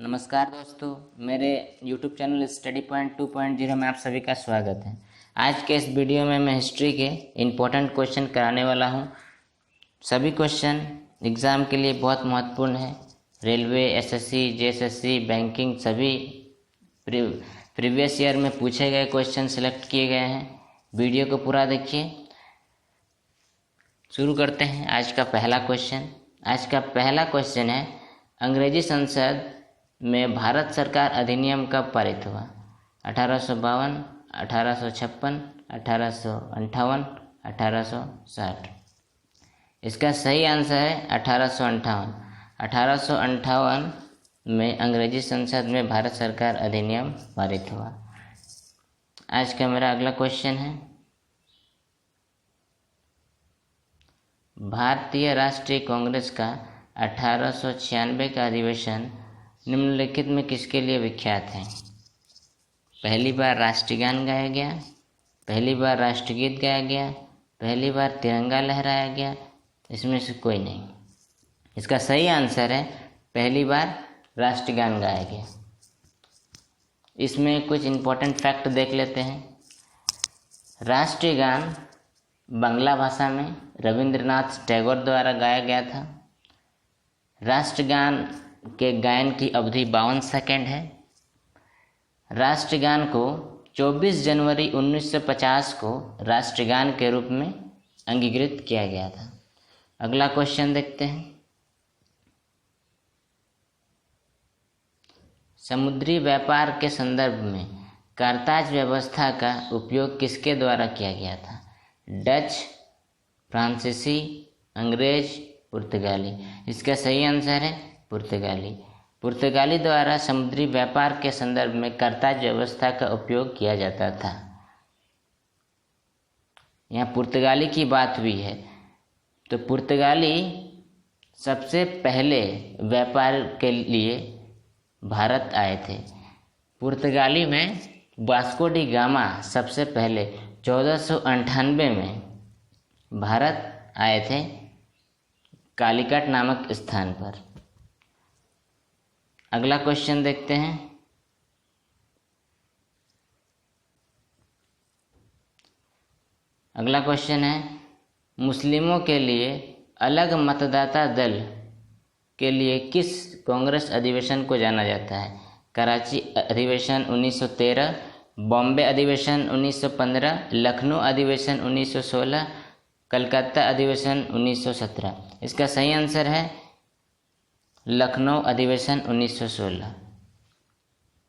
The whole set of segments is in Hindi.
नमस्कार दोस्तों, मेरे YouTube चैनल स्टडी पॉइंट 2.0 में आप सभी का स्वागत है। आज के इस वीडियो में मैं हिस्ट्री के इम्पोर्टेंट क्वेश्चन कराने वाला हूं। सभी क्वेश्चन एग्ज़ाम के लिए बहुत महत्वपूर्ण है। रेलवे, एसएससी, जेएसएससी, बैंकिंग सभी प्रीवियस ईयर में पूछे गए क्वेश्चन सेलेक्ट किए गए हैं। वीडियो को पूरा देखिए। शुरू करते हैं आज का पहला क्वेश्चन। आज का पहला क्वेश्चन है, अंग्रेजी संसद में भारत सरकार अधिनियम कब पारित हुआ? 1852, 1856, 1858, 1860। इसका सही आंसर है 1858। 1858 में अंग्रेजी संसद में भारत सरकार अधिनियम पारित हुआ। आज का मेरा अगला क्वेश्चन है, भारतीय राष्ट्रीय कांग्रेस का 1896 का अधिवेशन निम्नलिखित में किसके लिए विख्यात है? पहली बार राष्ट्रगान गाया गया, पहली बार राष्ट्रगीत गाया गया, पहली बार तिरंगा लहराया गया, इसमें से कोई नहीं। इसका सही आंसर है पहली बार राष्ट्रगान गाया गया। इसमें कुछ इम्पोर्टेंट फैक्ट देख लेते हैं। राष्ट्रगान बांग्ला भाषा में रविंद्रनाथ टैगोर द्वारा गाया गया था। राष्ट्रगान के गायन की अवधि 52 सेकंड है। राष्ट्रगान को 24 जनवरी 1950 को राष्ट्रगान के रूप में अंगीकृत किया गया था। अगला क्वेश्चन देखते हैं, समुद्री व्यापार के संदर्भ में कारताज व्यवस्था का उपयोग किसके द्वारा किया गया था? डच, फ्रांसीसी, अंग्रेज, पुर्तगाली। इसका सही आंसर है पुर्तगाली। पुर्तगाली द्वारा समुद्री व्यापार के संदर्भ में कारताज व्यवस्था का उपयोग किया जाता था। यहाँ पुर्तगाली की बात हुई है, तो पुर्तगाली सबसे पहले व्यापार के लिए भारत आए थे। पुर्तगाली में वास्को डी गामा सबसे पहले 1498 में भारत आए थे, कालीकट नामक स्थान पर। अगला क्वेश्चन देखते हैं, अगला क्वेश्चन है, मुस्लिमों के लिए अलग मतदाता दल के लिए किस कांग्रेस अधिवेशन को जाना जाता है? कराची अधिवेशन 1913, बॉम्बे अधिवेशन 1915, लखनऊ अधिवेशन 1916, कलकत्ता अधिवेशन 1917। इसका सही आंसर है लखनऊ अधिवेशन 1916।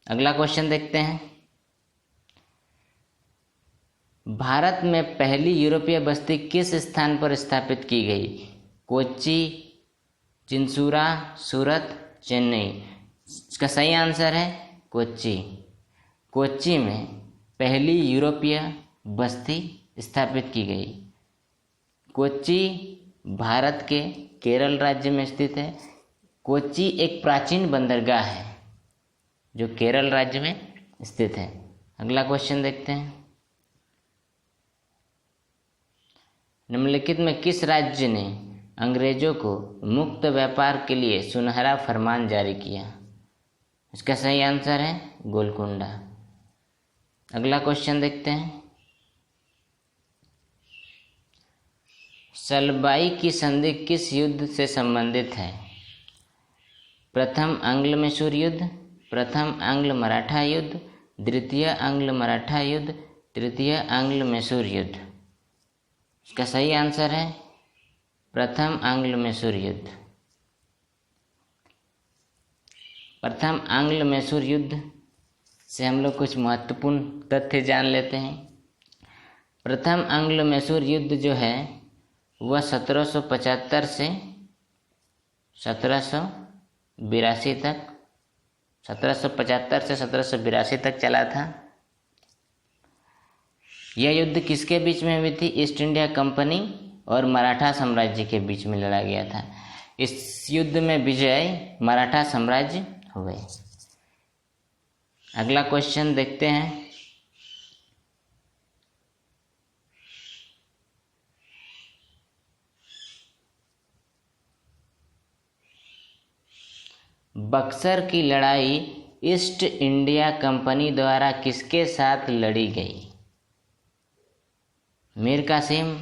अगला क्वेश्चन देखते हैं, भारत में पहली यूरोपीय बस्ती किस स्थान पर स्थापित की गई? कोच्चि, चिंसूरा, सूरत, चेन्नई। इसका सही आंसर है कोच्चि। कोच्चि में पहली यूरोपीय बस्ती स्थापित की गई। कोच्चि भारत के केरल राज्य में स्थित है। कोच्चि एक प्राचीन बंदरगाह है जो केरल राज्य में स्थित है। अगला क्वेश्चन देखते हैं, निम्नलिखित में किस राज्य ने अंग्रेजों को मुक्त व्यापार के लिए सुनहरा फरमान जारी किया? इसका सही आंसर है गोलकुंडा। अगला क्वेश्चन देखते हैं, सलबाई की संधि किस युद्ध से संबंधित है? प्रथम आंग्ल मैसूर युद्ध, प्रथम आंग्ल मराठा युद्ध, द्वितीय आंग्ल मराठा युद्ध, तृतीय आंग्ल मैसूर युद्ध। इसका सही आंसर है प्रथम आंग्ल मैसूर युद्ध। प्रथम आंग्ल मैसूर युद्ध से हम लोग कुछ महत्वपूर्ण तथ्य जान लेते हैं। प्रथम आंग्ल मैसूर युद्ध जो है वह 1775 से 1782 तक 1775 से 1782 तक चला था। यह युद्ध किसके बीच में हुई थी? ईस्ट इंडिया कंपनी और मराठा साम्राज्य के बीच में लड़ा गया था। इस युद्ध में विजय मराठा साम्राज्य हुए। अगला क्वेश्चन देखते हैं, बक्सर की लड़ाई ईस्ट इंडिया कंपनी द्वारा किसके साथ लड़ी गई? मीर कासिम,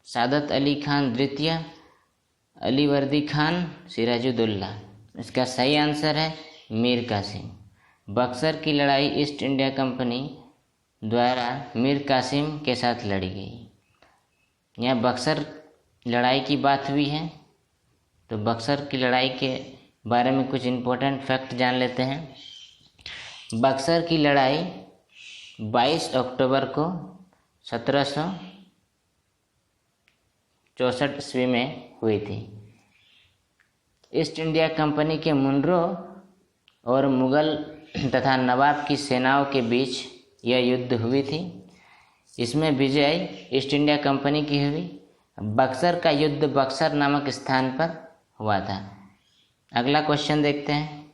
सादत अली खान द्वितीय, अली वर्दी खान, सिराजुद्दौला। इसका सही आंसर है मीर कासिम। बक्सर की लड़ाई ईस्ट इंडिया कंपनी द्वारा मीर कासिम के साथ लड़ी गई। यहाँ बक्सर लड़ाई की बात हुई है, तो बक्सर की लड़ाई के बारे में कुछ इम्पोर्टेंट फैक्ट जान लेते हैं। बक्सर की लड़ाई 22 अक्टूबर को 1764 ईस्वी में हुई थी। ईस्ट इंडिया कंपनी के मुनरो और मुगल तथा नवाब की सेनाओं के बीच यह युद्ध हुई थी। इसमें विजय ईस्ट इंडिया कंपनी की हुई। बक्सर का युद्ध बक्सर नामक स्थान पर हुआ था। अगला क्वेश्चन देखते हैं।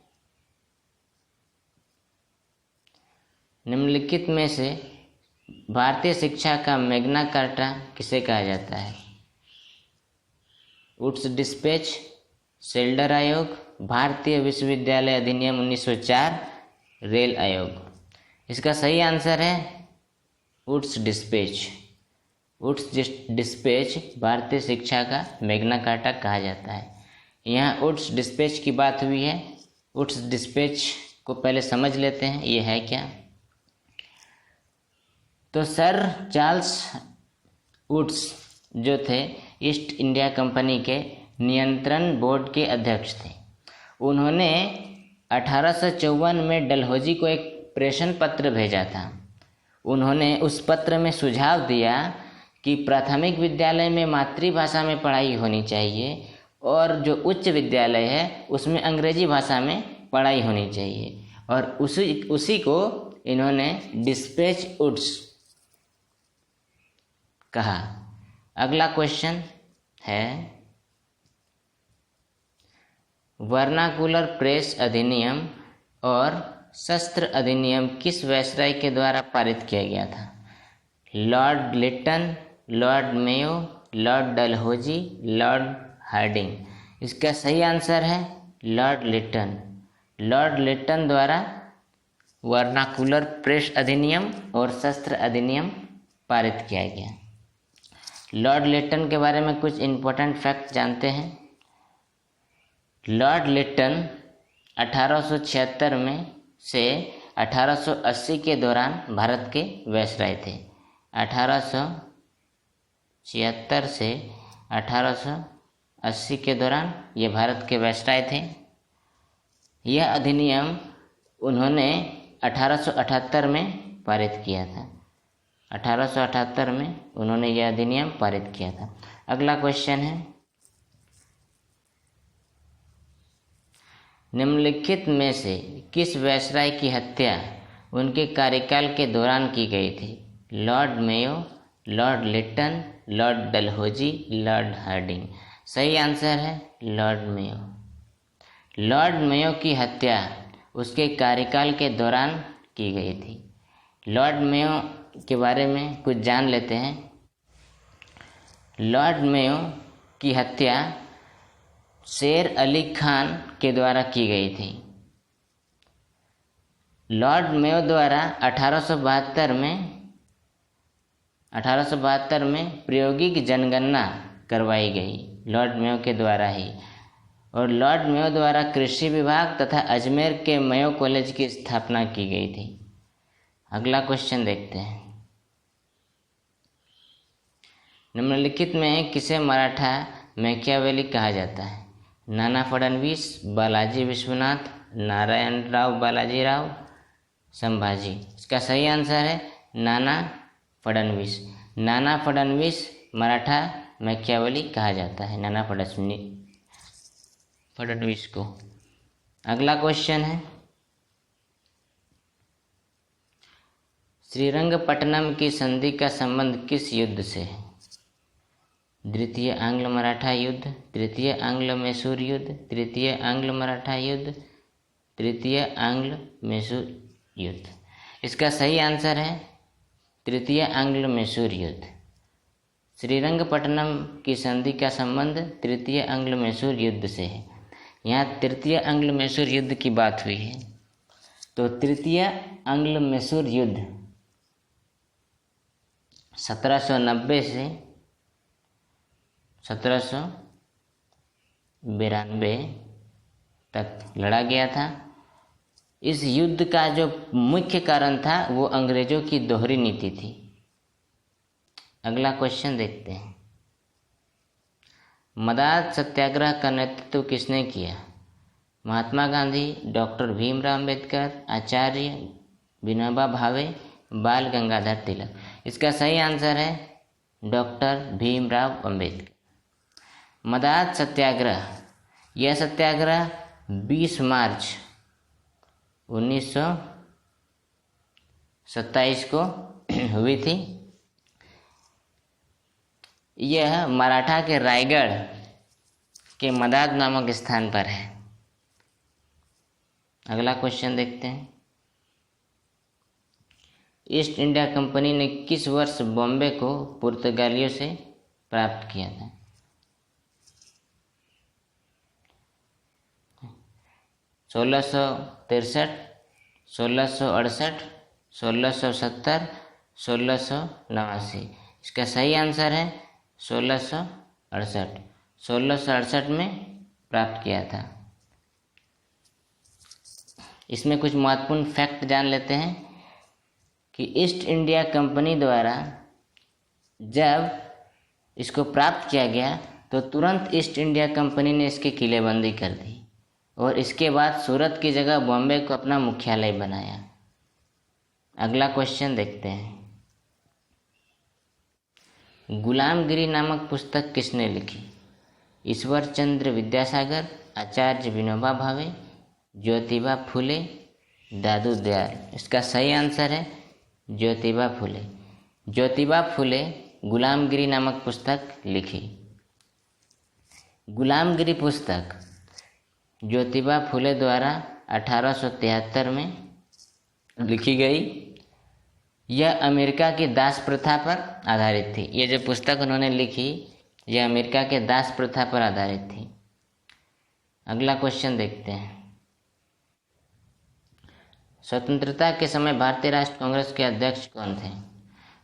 निम्नलिखित में से भारतीय शिक्षा का मैग्ना कार्टा किसे कहा जाता है? वुड्स डिस्पैच, शेल्डर आयोग, भारतीय विश्वविद्यालय अधिनियम 1904, रेल आयोग। इसका सही आंसर है वुड्स डिस्पैच। वुड्स डिस्पैच भारतीय शिक्षा का मैग्ना कार्टा कहा जाता है। यहाँ वुड्स डिस्पैच की बात हुई है। वुड्स डिस्पैच को पहले समझ लेते हैं, ये है क्या। तो सर चार्ल्स वुड्स जो थे ईस्ट इंडिया कंपनी के नियंत्रण बोर्ड के अध्यक्ष थे। उन्होंने 1854 में डलहौजी को एक प्रेषण पत्र भेजा था। उन्होंने उस पत्र में सुझाव दिया कि प्राथमिक विद्यालय में मातृभाषा में पढ़ाई होनी चाहिए और जो उच्च विद्यालय है उसमें अंग्रेजी भाषा में पढ़ाई होनी चाहिए, और उसी को इन्होंने डिस्पैच वुड्स कहा। अगला क्वेश्चन है, वर्नाकुलर प्रेस अधिनियम और शस्त्र अधिनियम किस वायसराय के द्वारा पारित किया गया था? Lord Lytton, Lord Mayo, Lord Dalhousie, Lord Hardinge. इसका सही आंसर है लॉर्ड लिटन। लॉर्ड लिटन द्वारा वर्नाकुलर प्रेस अधिनियम और शस्त्र अधिनियम पारित किया गया। लॉर्ड लिटन के बारे में कुछ इम्पोर्टेंट फैक्ट जानते हैं। लॉर्ड लिटन 1876 में से 1880 के दौरान भारत के वायसराय थे। 1876 से 1880 के दौरान ये भारत के वायसराय थे। यह अधिनियम उन्होंने 1878 में पारित किया था। 1878 में उन्होंने यह अधिनियम पारित किया था। अगला क्वेश्चन है, निम्नलिखित में से किस वायसराय की हत्या उनके कार्यकाल के दौरान की गई थी? Lord Mayo, Lord Lytton, Lord Dalhousie, Lord Hardinge. सही आंसर है लॉर्ड मेयो। लॉर्ड मेयो की हत्या उसके कार्यकाल के दौरान की गई थी। लॉर्ड मेयो के बारे में कुछ जान लेते हैं। लॉर्ड मेयो की हत्या शेर अली खान के द्वारा की गई थी। लॉर्ड मेयो द्वारा 1872 में प्रायोगिक जनगणना करवाई गई, लॉर्ड मेयो के द्वारा ही। और लॉर्ड मेयो द्वारा कृषि विभाग तथा अजमेर के मेयो कॉलेज की स्थापना की गई थी। अगला क्वेश्चन देखते हैं, निम्नलिखित में किसे मराठा मैकियावेली कहा जाता है? नाना फडणवीस, बालाजी विश्वनाथ, नारायण राव बालाजीराव, संभाजी। इसका सही आंसर है नाना फडणवीस। नाना फडणवीस मराठा मैकियावेली कहा जाता है, नाना फडणवीस को। अगला क्वेश्चन है, श्रीरंगपट्टनम की संधि का संबंध किस युद्ध से है? द्वितीय आंग्ल मराठा युद्ध, तृतीय आंग्ल मैसूर युद्ध, तृतीय आंग्ल मराठा युद्ध, तृतीय आंग्ल मैसूर युद्ध। इसका सही आंसर है तृतीय आंग्ल मैसूर युद्ध। श्रीरंगपट्टनम की संधि का संबंध तृतीय आंग्ल मैसूर युद्ध से है। यहाँ तृतीय एंग्लो मैसूर युद्ध की बात हुई है। तो तृतीय एंग्लो मैसूर युद्ध 1790 से 1792 तक लड़ा गया था। इस युद्ध का जो मुख्य कारण था वो अंग्रेजों की दोहरी नीति थी। अगला क्वेश्चन देखते हैं। मदार सत्याग्रह का नेतृत्व किसने किया? महात्मा गांधी, डॉक्टर भीमराव अंबेडकर, आचार्य विनोबा भावे, बाल गंगाधर तिलक। इसका सही आंसर है डॉक्टर भीमराव अंबेडकर। मदार सत्याग्रह, यह सत्याग्रह 20 मार्च 1927 को हुई थी। यह मराठा के रायगढ़ के मदाद नामक स्थान पर है। अगला क्वेश्चन देखते हैं। ईस्ट इंडिया कंपनी ने किस वर्ष बॉम्बे को पुर्तगालियों से प्राप्त किया था? 1663, 1668, 1670, 1689। इसका सही आंसर है 1668। 1668 में प्राप्त किया था। इसमें कुछ महत्वपूर्ण फैक्ट जान लेते हैं कि ईस्ट इंडिया कंपनी द्वारा जब इसको प्राप्त किया गया तो तुरंत ईस्ट इंडिया कंपनी ने इसकी किलेबंदी कर दी और इसके बाद सूरत की जगह बॉम्बे को अपना मुख्यालय बनाया। अगला क्वेश्चन देखते हैं। गुलामगिरी नामक पुस्तक किसने लिखी? ईश्वर चंद्र विद्यासागर, आचार्य विनोबा भावे, ज्योतिबा फुले, दादू दयाल। इसका सही आंसर है ज्योतिबा फुले। ज्योतिबा फुले गुलामगिरी नामक पुस्तक लिखी। गुलामगिरी पुस्तक ज्योतिबा फुले द्वारा 1873 में लिखी गई। यह अमेरिका की दास प्रथा पर आधारित थी। ये जो पुस्तक उन्होंने लिखी यह अमेरिका के दास प्रथा पर आधारित थी। अगला क्वेश्चन देखते हैं। स्वतंत्रता के समय भारतीय राष्ट्रीय कांग्रेस के अध्यक्ष कौन थे?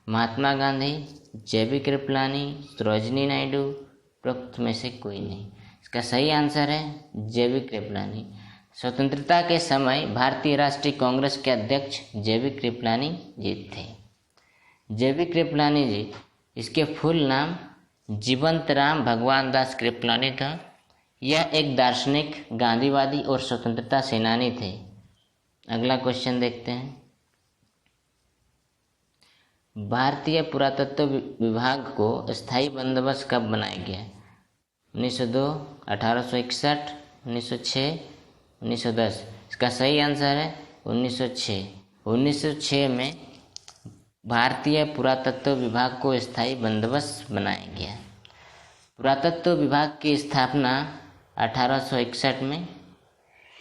महात्मा गांधी, जेबी कृपलानी, सरोजिनी नायडू, उपरोक्त में से कोई नहीं। इसका सही आंसर है जेबी कृपलानी। स्वतंत्रता के समय भारतीय राष्ट्रीय कांग्रेस के अध्यक्ष जेबी कृपलानी जी थे। जेबी कृपलानी जी, इसके फुल नाम जीवंत राम भगवान दास कृपलानी था। यह एक दार्शनिक, गांधीवादी और स्वतंत्रता सेनानी थे। अगला क्वेश्चन देखते हैं। भारतीय पुरातत्व विभाग को स्थायी बंदोबस्त कब बनाया गया? 1902, 1861, 1906, 1910। इसका सही आंसर है 1906। 1906 में भारतीय पुरातत्व विभाग को स्थायी बंदोबस्त बनाया गया। पुरातत्व विभाग की स्थापना 1861 में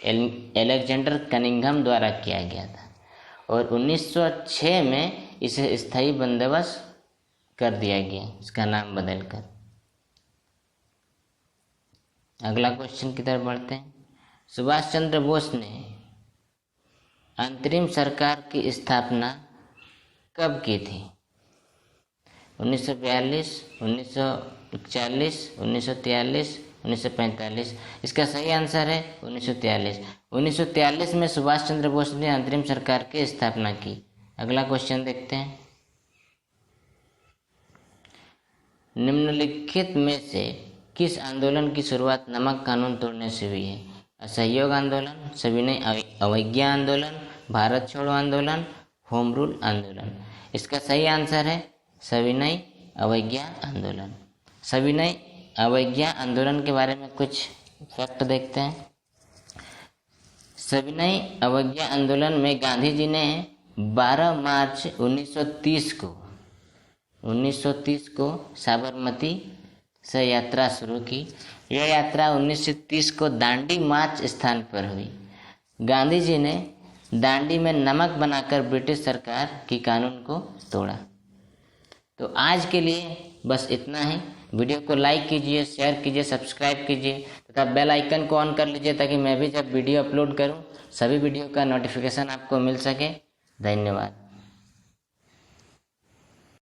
एलेक्जेंडर कनिंघम द्वारा किया गया था और 1906 में इसे स्थायी बंदोबस्त कर दिया गया, इसका नाम बदलकर। अगला क्वेश्चन की तरफ बढ़ते हैं। सुभाष चंद्र बोस ने अंतरिम सरकार की स्थापना कब की थी? 1942, 1941, 1943, 1945। इसका सही आंसर है 1943। 1943 में सुभाष चंद्र बोस ने अंतरिम सरकार की स्थापना की। अगला क्वेश्चन देखते हैं। निम्नलिखित में से किस आंदोलन की शुरुआत नमक कानून तोड़ने से हुई है? असहयोग आंदोलन, सविनय अवज्ञा आंदोलन, भारत छोड़ो आंदोलन, होम रूल आंदोलन। इसका सही आंसर है सविनय अवज्ञा आंदोलन। सविनय अवज्ञा आंदोलन के बारे में कुछ फैक्ट देखते हैं। सविनय अवज्ञा आंदोलन में गांधी जी ने 12 मार्च 1930 को साबरमती से यात्रा शुरू की। यह यात्रा 1930 को दांडी मार्च स्थान पर हुई। गांधी जी ने दांडी में नमक बनाकर ब्रिटिश सरकार की कानून को तोड़ा। तो आज के लिए बस इतना ही। वीडियो को लाइक कीजिए, शेयर कीजिए, सब्सक्राइब कीजिए। तथा बेल आइकन को ऑन कर लीजिए ताकि मैं भी जब वीडियो अपलोड करूं सभी वीडियो का नोटिफिकेशन आपको मिल सके। धन्यवाद।